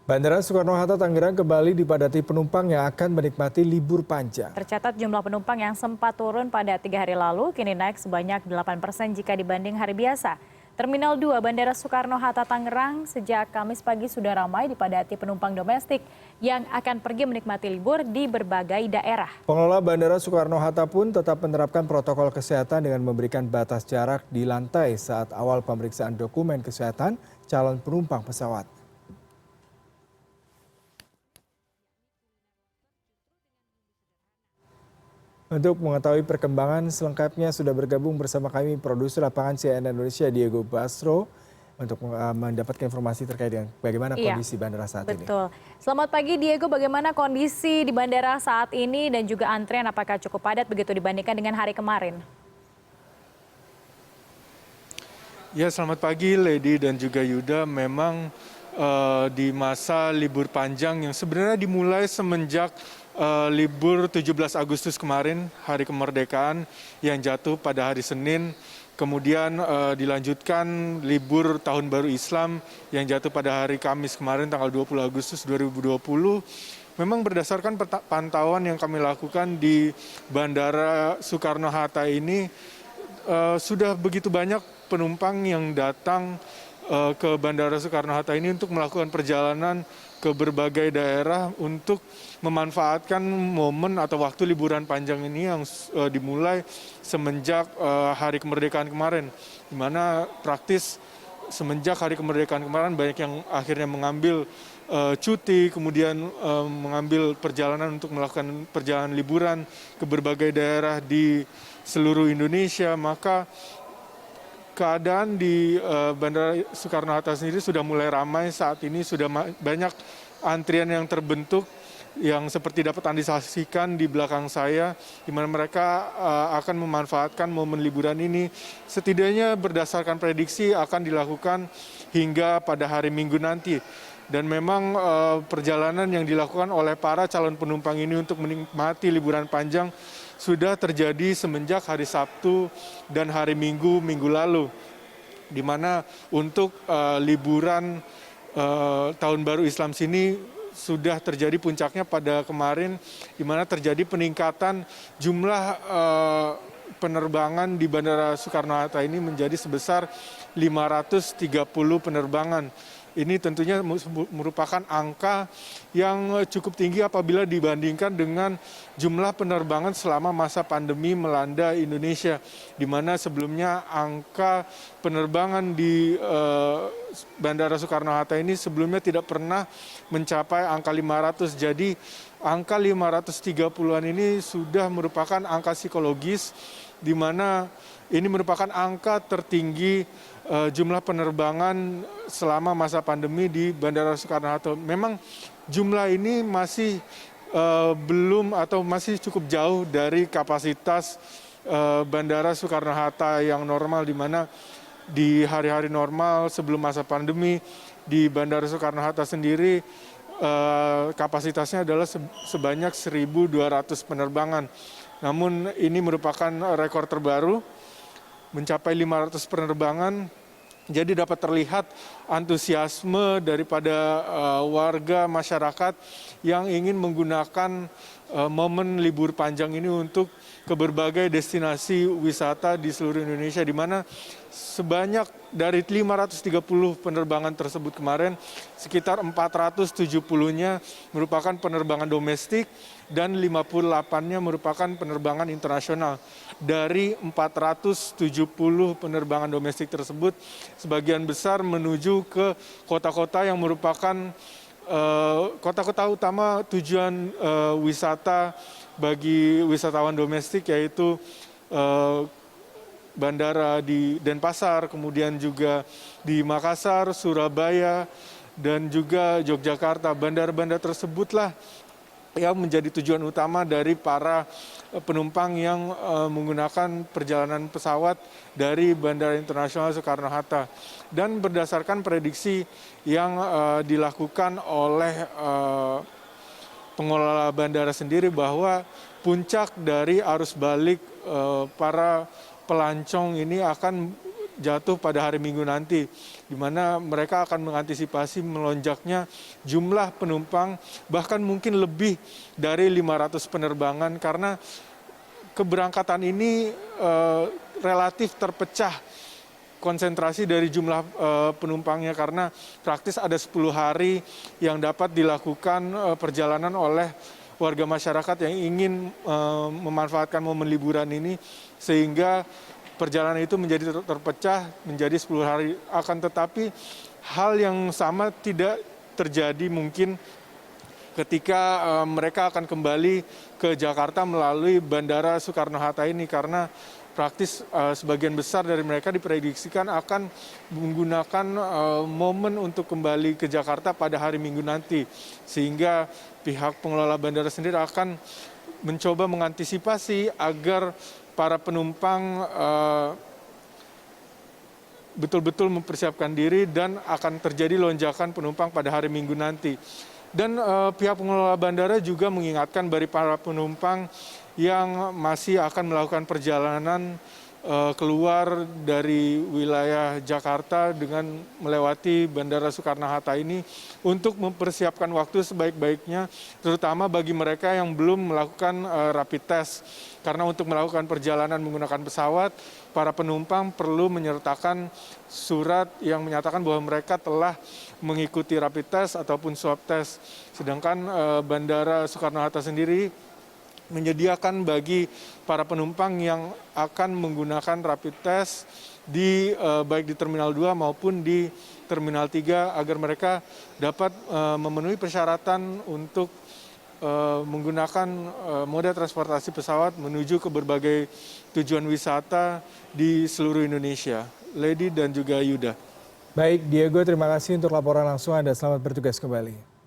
Bandara Soekarno-Hatta Tangerang kembali dipadati penumpang yang akan menikmati libur panjang. Tercatat jumlah penumpang yang sempat turun pada 3 hari lalu kini naik sebanyak 8% jika dibanding hari biasa. Terminal 2 Bandara Soekarno-Hatta Tangerang sejak Kamis pagi sudah ramai dipadati penumpang domestik yang akan pergi menikmati libur di berbagai daerah. Pengelola Bandara Soekarno-Hatta pun tetap menerapkan protokol kesehatan dengan memberikan batas jarak di lantai saat awal pemeriksaan dokumen kesehatan calon penumpang pesawat. Untuk mengetahui perkembangan selengkapnya sudah bergabung bersama kami produser lapangan CNN Indonesia Diego Basro untuk mendapatkan informasi terkait dengan bagaimana kondisi bandara saat ini. Betul. Selamat pagi Diego, bagaimana kondisi di bandara saat ini dan juga antrean apakah cukup padat begitu dibandingkan dengan hari kemarin? Ya, selamat pagi Lady dan juga Yuda. Memang di masa libur panjang yang sebenarnya dimulai semenjak libur 17 Agustus kemarin, hari kemerdekaan yang jatuh pada hari Senin, kemudian dilanjutkan libur Tahun Baru Islam yang jatuh pada hari Kamis kemarin tanggal 20 Agustus 2020. Memang berdasarkan pantauan yang kami lakukan di Bandara Soekarno-Hatta ini sudah begitu banyak penumpang yang datang ke Bandara Soekarno-Hatta ini untuk melakukan perjalanan ke berbagai daerah untuk memanfaatkan momen atau waktu liburan panjang ini yang dimulai semenjak hari kemerdekaan kemarin, di mana praktis semenjak hari kemerdekaan kemarin banyak yang akhirnya mengambil cuti, kemudian mengambil perjalanan untuk melakukan perjalanan liburan ke berbagai daerah di seluruh Indonesia. Maka keadaan di Bandara Soekarno-Hatta sendiri sudah mulai ramai saat ini, sudah banyak antrian yang terbentuk yang seperti dapat Anda saksikan di belakang saya, di mana mereka akan memanfaatkan momen liburan ini. Setidaknya berdasarkan prediksi akan dilakukan hingga pada hari Minggu nanti. Dan memang perjalanan yang dilakukan oleh para calon penumpang ini untuk menikmati liburan panjang sudah terjadi semenjak hari Sabtu dan hari Minggu lalu, di mana untuk liburan Tahun Baru Islam sini sudah terjadi puncaknya pada kemarin, di mana terjadi peningkatan jumlah penerbangan di Bandara Soekarno-Hatta ini menjadi sebesar 530 penerbangan. Ini tentunya merupakan angka yang cukup tinggi apabila dibandingkan dengan jumlah penerbangan selama masa pandemi melanda Indonesia, di mana sebelumnya angka penerbangan di Bandara Soekarno-Hatta ini sebelumnya tidak pernah mencapai angka 500. Jadi angka 530-an ini sudah merupakan angka psikologis, di mana ini merupakan angka tertinggi jumlah penerbangan selama masa pandemi di Bandara Soekarno-Hatta. Memang jumlah ini masih belum atau masih cukup jauh dari kapasitas Bandara Soekarno-Hatta yang normal, di mana di hari-hari normal sebelum masa pandemi di Bandara Soekarno-Hatta sendiri kapasitasnya adalah sebanyak 1.200 penerbangan. Namun ini merupakan rekor terbaru, mencapai 500 penerbangan. Jadi dapat terlihat antusiasme daripada warga masyarakat yang ingin menggunakan momen libur panjang ini untuk ke berbagai destinasi wisata di seluruh Indonesia, di mana sebanyak dari 530 penerbangan tersebut kemarin, sekitar 470-nya merupakan penerbangan domestik dan 58-nya merupakan penerbangan internasional. Dari 470 penerbangan domestik tersebut, sebagian besar menuju ke kota-kota yang merupakan kota-kota utama tujuan wisata bagi wisatawan domestik, yaitu bandara di Denpasar, kemudian juga di Makassar, Surabaya, dan juga Yogyakarta. Bandara-bandara tersebutlah yang menjadi tujuan utama dari para penumpang yang menggunakan perjalanan pesawat dari Bandara Internasional Soekarno-Hatta. Dan berdasarkan prediksi yang dilakukan oleh pengelola bandara sendiri, bahwa puncak dari arus balik para pelancong ini akan jatuh pada hari Minggu nanti, di mana mereka akan mengantisipasi melonjaknya jumlah penumpang, bahkan mungkin lebih dari 500 penerbangan, karena keberangkatan ini relatif terpecah konsentrasi dari jumlah penumpangnya, karena praktis ada 10 hari yang dapat dilakukan perjalanan oleh warga masyarakat yang ingin memanfaatkan momen liburan ini, sehingga perjalanan itu menjadi terpecah menjadi 10 hari. Akan tetapi hal yang sama tidak terjadi mungkin ketika mereka akan kembali ke Jakarta melalui Bandara Soekarno-Hatta ini, karena praktis sebagian besar dari mereka diprediksikan akan menggunakan momen untuk kembali ke Jakarta pada hari Minggu nanti, sehingga pihak pengelola bandara sendiri akan mencoba mengantisipasi agar para penumpang betul-betul mempersiapkan diri dan akan terjadi lonjakan penumpang pada hari Minggu nanti. Dan pihak pengelola bandara juga mengingatkan bagi para penumpang yang masih akan melakukan perjalanan keluar dari wilayah Jakarta dengan melewati Bandara Soekarno-Hatta ini untuk mempersiapkan waktu sebaik-baiknya, terutama bagi mereka yang belum melakukan rapid test. Karena untuk melakukan perjalanan menggunakan pesawat, para penumpang perlu menyertakan surat yang menyatakan bahwa mereka telah mengikuti rapid test ataupun swab test. Sedangkan Bandara Soekarno-Hatta sendiri menyediakan bagi para penumpang yang akan menggunakan rapid test baik di Terminal 2 maupun di Terminal 3 agar mereka dapat memenuhi persyaratan untuk menggunakan moda transportasi pesawat menuju ke berbagai tujuan wisata di seluruh Indonesia. Lady dan juga Yuda. Baik, Diego, terima kasih untuk laporan langsung Anda. Selamat bertugas kembali.